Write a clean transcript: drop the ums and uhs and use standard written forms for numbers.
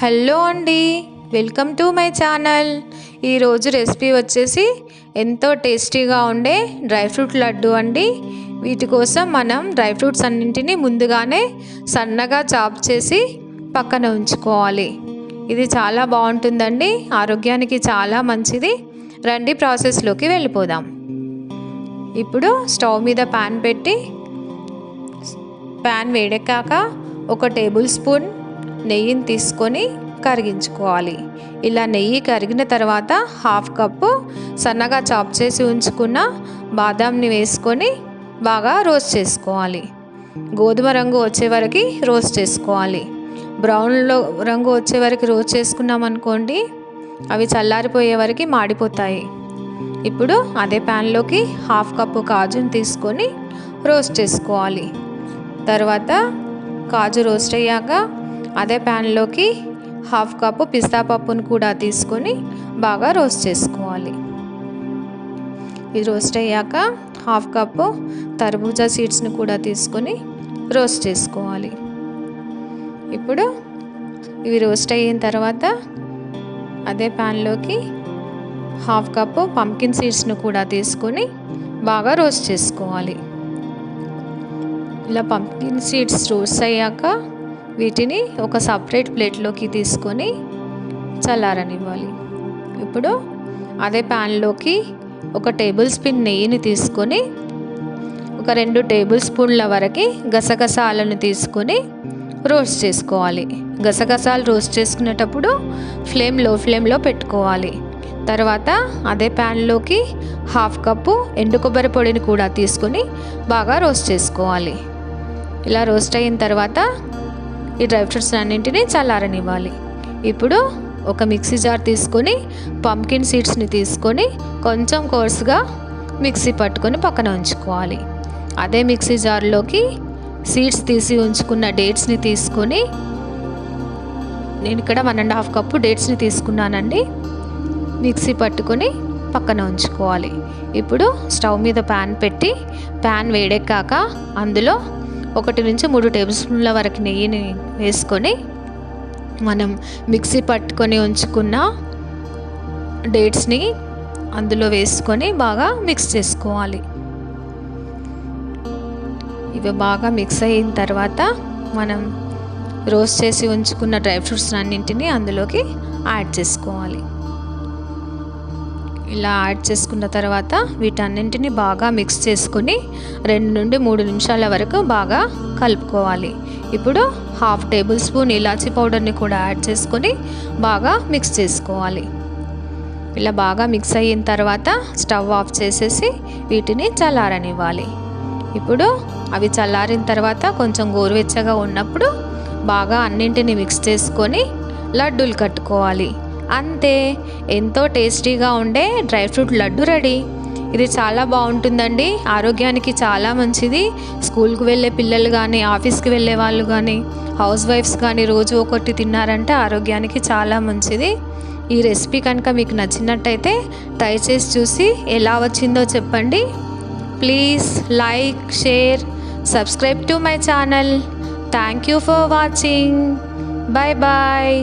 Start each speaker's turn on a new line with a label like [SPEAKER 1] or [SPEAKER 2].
[SPEAKER 1] Hello అండి, welcome to my channel. ఈరోజు recipe వచ్చేసి ఎంతో టేస్టీగా ఉండే డ్రై ఫ్రూట్ లడ్డు అండి. వీటి కోసం మనం డ్రై ఫ్రూట్స్ అన్నింటినీ ముందుగానే సన్నగా చాప్ చేసి పక్కన ఉంచుకోవాలి. ఇది చాలా బాగుంటుందండి, ఆరోగ్యానికి చాలా మంచిది. రండి ప్రాసెస్లోకి వెళ్ళిపోదాం. ఇప్పుడు స్టవ్ మీద ప్యాన్ పెట్టి ప్యాన్ వేడెక్కాక 1 టేబుల్ స్పూన్ నెయ్యిని తీసుకొని కరిగించుకోవాలి. ఇలా నెయ్యి కరిగిన తర్వాత 1/2 కప్పు సన్నగా చాప్ చేసి ఉంచుకున్న బాదాంని వేసుకొని బాగా రోస్ట్ చేసుకోవాలి. గోధుమ రంగు వచ్చే వరకు రోస్ట్ చేసుకోవాలి. బ్రౌన్లో రంగు వచ్చే వరకు రోస్ట్ చేసుకున్నాం అనుకోండి, అవి చల్లారిపోయే వరకు మాడిపోతాయి. ఇప్పుడు అదే ప్యాన్లోకి 1/2 కప్పు కాజుని తీసుకొని రోస్ట్ చేసుకోవాలి. తర్వాత కాజు రోస్ట్ అయ్యాక అదే ప్యాన్లోకి 1/2 కప్పు పిస్తా పప్పును కూడా తీసుకొని బాగా రోస్ట్ చేసుకోవాలి. ఇది రోస్ట్ అయ్యాక 1/2 కప్పు తర్బూజా సీడ్స్ని కూడా తీసుకొని రోస్ట్ చేసుకోవాలి. ఇప్పుడు ఇవి రోస్ట్ అయిన తర్వాత అదే ప్యాన్లోకి 1/2 కప్పు పంకిన్ సీడ్స్ను కూడా తీసుకొని బాగా రోస్ట్ చేసుకోవాలి. ఇలా పంకిన్ సీడ్స్ రోస్ట్ అయ్యాక వీటిని ఒక సపరేట్ ప్లేట్లోకి తీసుకొని చల్లారనివ్వాలి. ఇప్పుడు అదే ప్యాన్లోకి 1 టేబుల్ స్పూన్ నెయ్యిని తీసుకొని 2 టేబుల్ స్పూన్ల వరకు గసగసాలను తీసుకొని రోస్ట్ చేసుకోవాలి. గసగసాలు రోస్ట్ చేసుకునేటప్పుడు లో ఫ్లేమ్లో పెట్టుకోవాలి. తర్వాత అదే ప్యాన్లోకి 1/2 కప్పు ఎండు కొబ్బరి పొడిని కూడా తీసుకొని బాగా రోస్ట్ చేసుకోవాలి. ఇలా రోస్ట్ అయిన తర్వాత ఈ డ్రై ఫ్రూట్స్ అన్నింటినీ చల్లారనివ్వాలి. ఇప్పుడు ఒక మిక్సీ జార్ తీసుకొని పంకిన్ సీడ్స్ని తీసుకొని కొంచెం కోర్సుగా మిక్సీ పట్టుకొని పక్కన ఉంచుకోవాలి. అదే మిక్సీ జార్లోకి సీడ్స్ తీసి ఉంచుకున్న డేట్స్ని తీసుకొని, నేను ఇక్కడ 1.5 కప్పు డేట్స్ని తీసుకున్నానండి, మిక్సీ పట్టుకొని పక్కన ఉంచుకోవాలి. ఇప్పుడు స్టవ్ మీద ప్యాన్ పెట్టి ప్యాన్ వేడెక్కాక అందులో 1 నుంచి 3 టేబుల్ స్పూన్ల వరకు నెయ్యిని వేసుకొని మనం మిక్సీ పట్టుకొని ఉంచుకున్న డేట్స్ని అందులో వేసుకొని బాగా మిక్స్ చేసుకోవాలి. ఇవి బాగా మిక్స్ అయిన తర్వాత మనం రోస్ట్ చేసి ఉంచుకున్న డ్రై ఫ్రూట్స్ అన్నింటినీ అందులోకి యాడ్ చేసుకోవాలి. ఇలా యాడ్ చేసుకున్న తర్వాత వీటన్నింటినీ బాగా మిక్స్ చేసుకొని 2 నుండి 3 నిమిషాల వరకు బాగా కలుపుకోవాలి. ఇప్పుడు 1/2 టేబుల్ స్పూన్ ఇలాచీ పౌడర్ని కూడా యాడ్ చేసుకొని బాగా మిక్స్ చేసుకోవాలి. ఇలా బాగా మిక్స్ అయిన తర్వాత స్టవ్ ఆఫ్ చేసేసి వీటిని చల్లారనివ్వాలి. ఇప్పుడు అవి చల్లారిన తర్వాత కొంచెం గోరువెచ్చగా ఉన్నప్పుడు బాగా అన్నింటినీ మిక్స్ చేసుకొని లడ్డూలు కట్టుకోవాలి. అంతే, ఎంతో టేస్టీగా ఉండే డ్రై ఫ్రూట్ లడ్డు రెడీ. ఇది చాలా బాగుంటుందండి, ఆరోగ్యానికి చాలా మంచిది. స్కూల్కి వెళ్ళే పిల్లలు కానీ, ఆఫీస్కి వెళ్ళే వాళ్ళు కానీ, హౌస్ వైఫ్స్ కానీ రోజు ఒకటి తిన్నారంటే ఆరోగ్యానికి చాలా మంచిది. ఈ రెసిపీ కనుక మీకు నచ్చినట్టయితే ట్రై చేసి చూసి ఎలా వచ్చిందో చెప్పండి. Please like, share, subscribe to my channel. Thank you for watching. Bye bye.